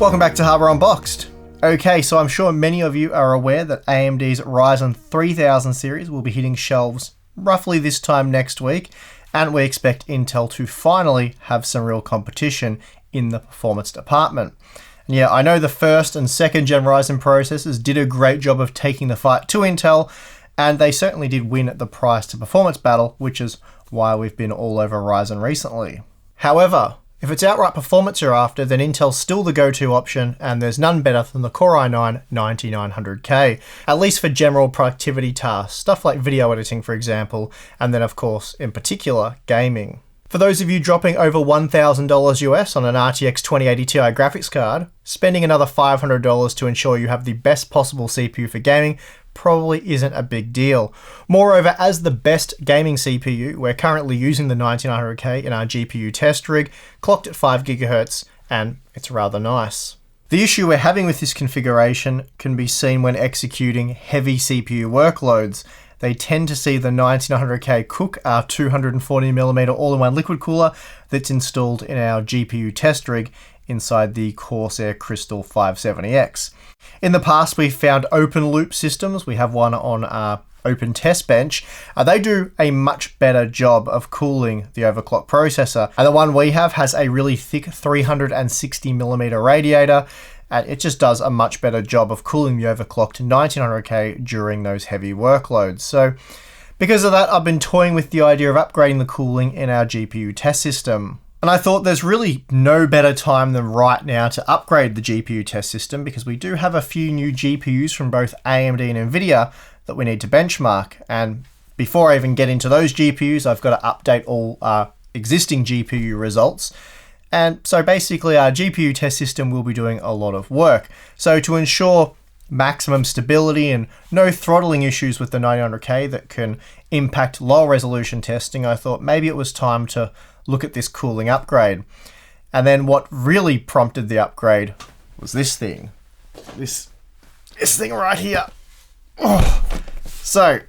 Welcome back to Hardware Unboxed. Okay, so I'm sure many of you are aware that AMD's Ryzen 3000 series will be hitting shelves roughly this time next week, and we expect Intel to finally have some real competition in the performance department. And yeah, I know the first and second gen Ryzen processors did a great job of taking the fight to Intel, and they certainly did win the price to performance battle, which is why we've been all over Ryzen recently. However, if it's outright performance you're after, then Intel's still the go-to option, and there's none better than the Core i9-9900K, at least for general productivity tasks, stuff like video editing for example, and then of course, in particular, gaming. For those of you dropping over $1,000 US on an RTX 2080 Ti graphics card, spending another $500 to ensure you have the best possible CPU for gaming probably isn't a big deal. Moreover, as the best gaming CPU, we're currently using the 9900K in our GPU test rig, clocked at 5 GHz, and it's rather nice. The issue we're having with this configuration can be seen when executing heavy CPU workloads. They tend to see the 9900K cook our 240mm all-in-one liquid cooler that's installed in our GPU test rig inside the Corsair Crystal 570X. In the past, we've found open loop systems. We have one on our open test bench. They do a much better job of cooling the overclock processor. And the one we have has a really thick 360mm radiator, and it just does a much better job of cooling the overclocked 9900K during those heavy workloads. So because of that, I've been toying with the idea of upgrading the cooling in our GPU test system. And I thought there's really no better time than right now to upgrade the GPU test system, because we do have a few new GPUs from both AMD and Nvidia that we need to benchmark. And before I even get into those GPUs, I've got to update all our existing GPU results. And so basically our GPU test system will be doing a lot of work. So to ensure maximum stability and no throttling issues with the 9900K that can impact low resolution testing, I thought maybe it was time to look at this cooling upgrade. And then what really prompted the upgrade was this thing. This thing right here. Oh. So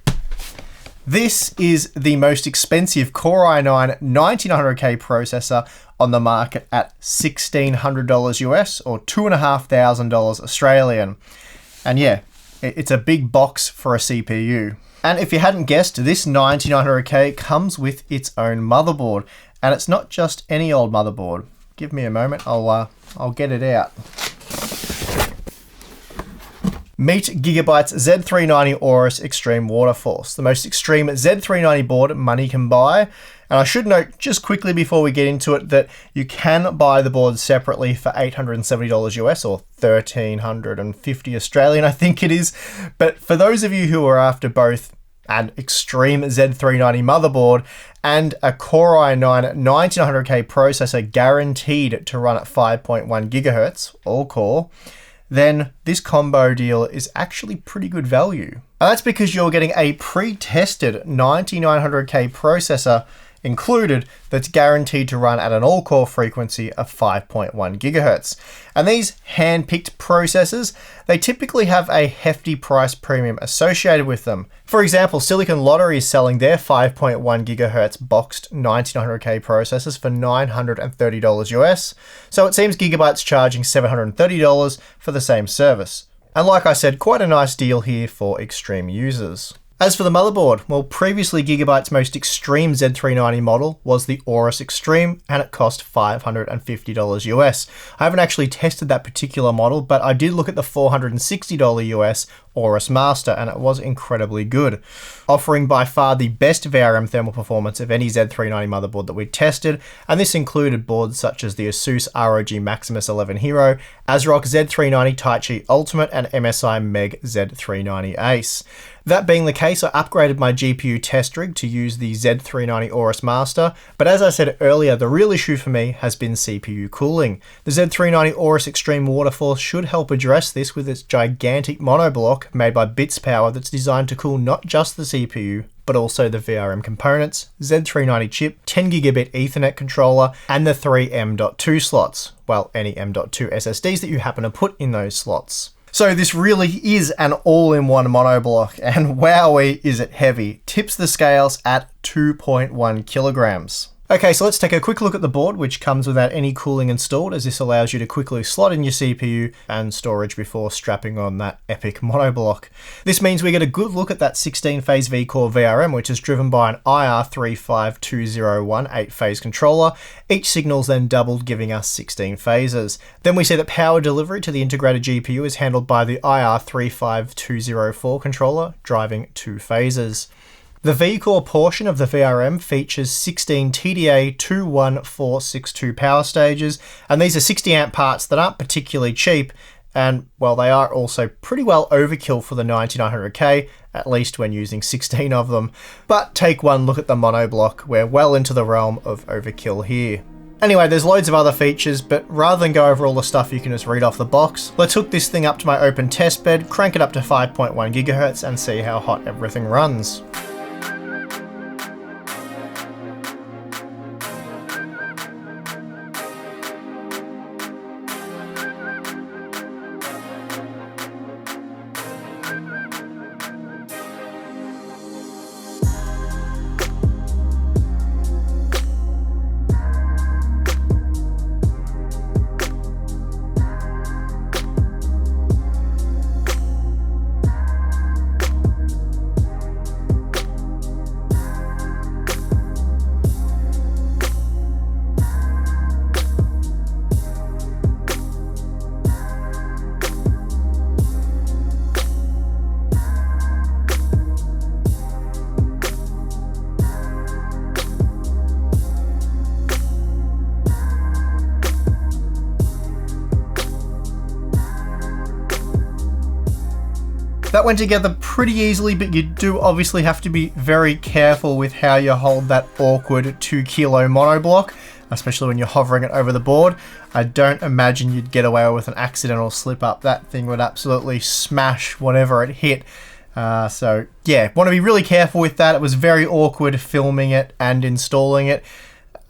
this is the most expensive Core i9-9900K processor on the market at $1,600 US or $2,500 Australian. And yeah, it's a big box for a CPU. And if you hadn't guessed, this 9900K comes with its own motherboard. And it's not just any old motherboard. Give me a moment, I'll get it out. Meet Gigabyte's Z390 Aorus Xtreme Waterforce, the most extreme Z390 board money can buy. And I should note just quickly before we get into it that you can buy the board separately for $870 US or $1,350 Australian, I think it is. But for those of you who are after both an extreme Z390 motherboard and a Core i9-9900K processor guaranteed to run at 5.1 GHz, all core, then this combo deal is actually pretty good value. And that's because you're getting a pre-tested 9900K processor included that's guaranteed to run at an all-core frequency of 5.1 GHz. And these hand-picked processors, they typically have a hefty price premium associated with them. For example, Silicon Lottery is selling their 5.1 GHz boxed 9900K processors for $930 US, so it seems Gigabyte's charging $730 for the same service. And like I said, quite a nice deal here for extreme users. As for the motherboard, well, previously Gigabyte's most extreme Z390 model was the Aorus Xtreme, and it cost $550 US. I haven't actually tested that particular model, but I did look at the $460 US Aorus Master, and it was incredibly good, offering by far the best VRM thermal performance of any Z390 motherboard that we tested, and this included boards such as the Asus ROG Maximus 11 Hero, ASRock Z390 Taichi Ultimate, and MSI Meg Z390 Ace. That being the case, I upgraded my GPU test rig to use the Z390 Aorus Master, but as I said earlier, the real issue for me has been CPU cooling. The Z390 Aorus Xtreme Waterforce should help address this with its gigantic monoblock made by Bits Power that's designed to cool not just the CPU, but also the VRM components, Z390 chip, 10 gigabit Ethernet controller, and the 3 M.2 slots. Well, any M.2 SSDs that you happen to put in those slots. So this really is an all-in-one monoblock, and wowee is it heavy. Tips the scales at 2.1 kilograms. Okay, so let's take a quick look at the board, which comes without any cooling installed, as this allows you to quickly slot in your CPU and storage before strapping on that epic monoblock. This means we get a good look at that 16-phase V-Core VRM, which is driven by an IR35201 8-phase controller. Each signal's then doubled, giving us 16 phases. Then we see that power delivery to the integrated GPU is handled by the IR35204 controller, driving 2 phases. The V-Core portion of the VRM features 16 TDA 21462 power stages, and these are 60 amp parts that aren't particularly cheap, and well, they are also pretty well overkill for the 9900K, at least when using 16 of them. But take one look at the monoblock, we're well into the realm of overkill here. Anyway, there's loads of other features, but rather than go over all the stuff you can just read off the box, let's hook this thing up to my open test bed, crank it up to 5.1 GHz, and see how hot everything runs. That went together pretty easily, but you do obviously have to be very careful with how you hold that awkward 2 kilo monoblock, especially when you're hovering it over the board. I don't imagine you'd get away with an accidental slip up. That thing would absolutely smash whatever it hit. So yeah, want to be really careful with that. It was very awkward filming it and installing it.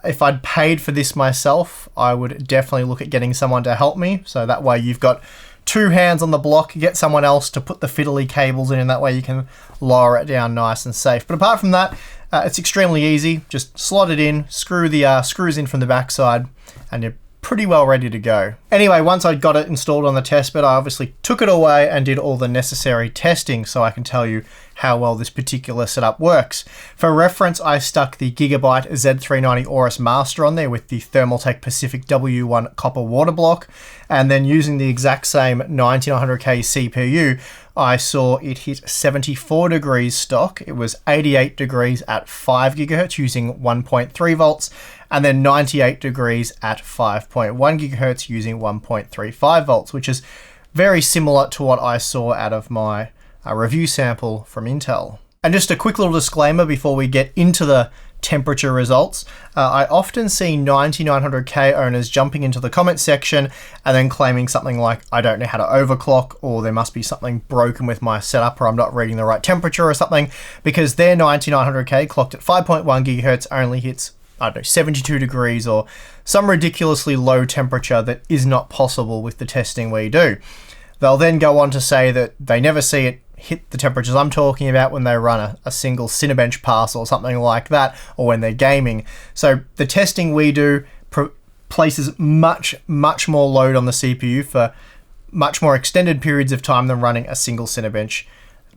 If I'd paid for this myself, I would definitely look at getting someone to help me. So that way you've got 2 hands on the block, get someone else to put the fiddly cables in, and that way you can lower it down nice and safe. But apart from that, it's extremely easy. Just slot it in, screw the screws in from the backside, and you're pretty well ready to go. Anyway, once I got it installed on the test bed, I obviously took it away and did all the necessary testing so I can tell you how well this particular setup works. For reference, I stuck the Gigabyte Z390 Aorus Master on there with the Thermaltake Pacific W1 copper water block, and then using the exact same 9900K CPU, I saw it hit 74 degrees stock. It was 88 degrees at 5 GHz using 1.3 volts, and then 98 degrees at 5.1 GHz using 1.35 volts, which is very similar to what I saw out of my review sample from Intel. And just a quick little disclaimer before we get into the temperature results. I often see 9900K owners jumping into the comment section and then claiming something like, I don't know how to overclock, or there must be something broken with my setup, or I'm not reading the right temperature or something, because their 9900K clocked at 5.1 GHz only hits, I don't know, 72 degrees or some ridiculously low temperature that is not possible with the testing we do. They'll then go on to say that they never see it hit the temperatures I'm talking about when they run a single Cinebench pass or something like that, or when they're gaming. So the testing we do places much more load on the CPU for much more extended periods of time than running a single Cinebench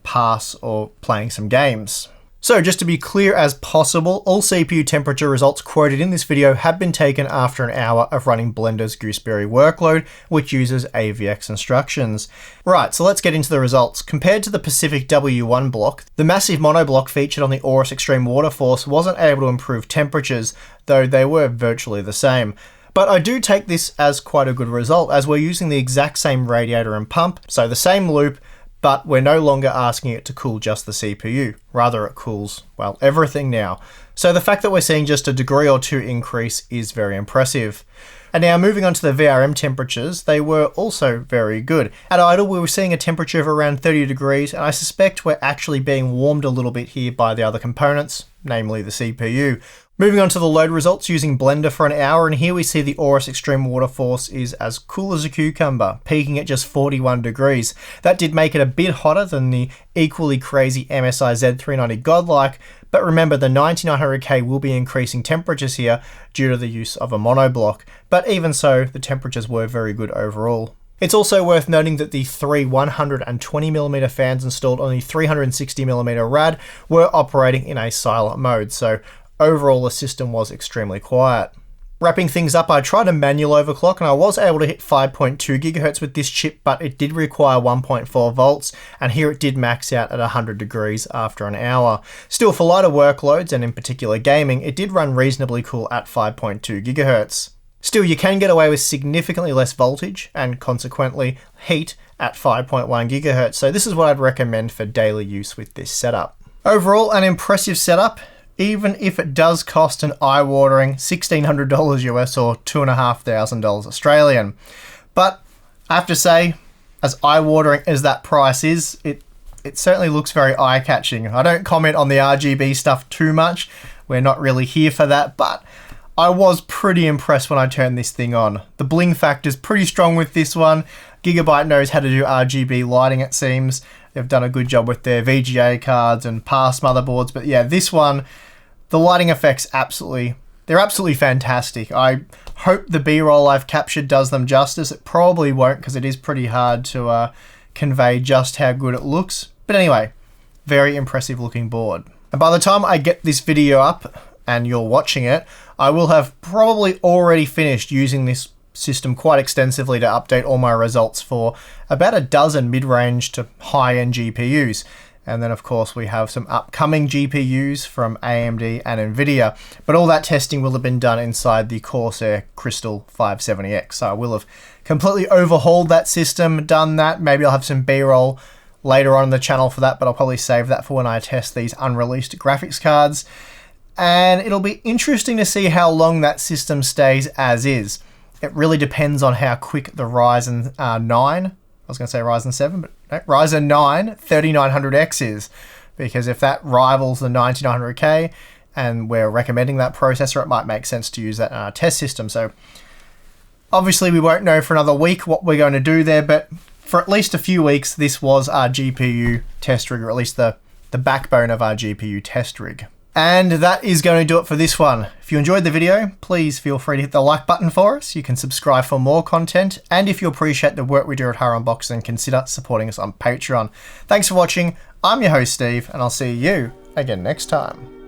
pass or playing some games. So just to be clear as possible, all CPU temperature results quoted in this video have been taken after an hour of running Blender's Gooseberry workload, which uses AVX instructions. Right, so let's get into the results. Compared to the Pacific W1 block, the massive monoblock featured on the Aorus Xtreme Waterforce wasn't able to improve temperatures, though they were virtually the same. But I do take this as quite a good result, as we're using the exact same radiator and pump, so the same loop, but we're no longer asking it to cool just the CPU. Rather, it cools, well, everything now. So the fact that we're seeing just a degree or 2 increase is very impressive. And now moving on to the VRM temperatures, they were also very good. At idle, we were seeing a temperature of around 30 degrees, and I suspect we're actually being warmed a little bit here by the other components, namely the CPU. Moving on to the load results using Blender for an hour, and here we see the Aorus Xtreme Waterforce is as cool as a cucumber, peaking at just 41 degrees. That did make it a bit hotter than the equally crazy MSI Z390 Godlike, but remember the 9900K will be increasing temperatures here due to the use of a monoblock, but even so, the temperatures were very good overall. It's also worth noting that the three 120mm fans installed on the 360mm rad were operating in a silent mode, so overall the system was extremely quiet. Wrapping things up, I tried a manual overclock and I was able to hit 5.2 GHz with this chip, but it did require 1.4 volts, and here it did max out at 100 degrees after an hour. Still, for lighter workloads and in particular gaming, it did run reasonably cool at 5.2 GHz. Still, you can get away with significantly less voltage and consequently heat at 5.1 GHz, so this is what I'd recommend for daily use with this setup. Overall, an impressive setup, even if it does cost an eye-watering $1,600 US or $2,500 Australian. But I have to say, as eye-watering as that price is, it certainly looks very eye-catching. I don't comment on the RGB stuff too much. We're not really here for that, but I was pretty impressed when I turned this thing on. The bling factor is pretty strong with this one. Gigabyte knows how to do RGB lighting, it seems. They've done a good job with their VGA cards and past motherboards, but yeah, this one, the lighting effects they're absolutely fantastic. I hope the B-roll I've captured does them justice. It probably won't because it is pretty hard to convey just how good it looks. But anyway, very impressive looking board. And by the time I get this video up and you're watching it, I will have probably already finished using this system quite extensively to update all my results for about a dozen mid-range to high-end GPUs. And then of course we have some upcoming GPUs from AMD and Nvidia, but all that testing will have been done inside the Corsair Crystal 570X. So I will have completely overhauled that system, done that. Maybe I'll have some B-roll later on in the channel for that, but I'll probably save that for when I test these unreleased graphics cards. And it'll be interesting to see how long that system stays as is. It really depends on how quick the Ryzen 9, I was going to say Ryzen 7, but no, Ryzen 9 3900X is, because if that rivals the 9900K and we're recommending that processor, it might make sense to use that in our test system. So obviously we won't know for another week what we're going to do there, but for at least a few weeks, this was our GPU test rig, or at least the backbone of our GPU test rig. And that is going to do it for this one. If you enjoyed the video, please feel free to hit the like button for us. You can subscribe for more content. And if you appreciate the work we do at Unboxed, then consider supporting us on Patreon. Thanks for watching. I'm your host, Steve, and I'll see you again next time.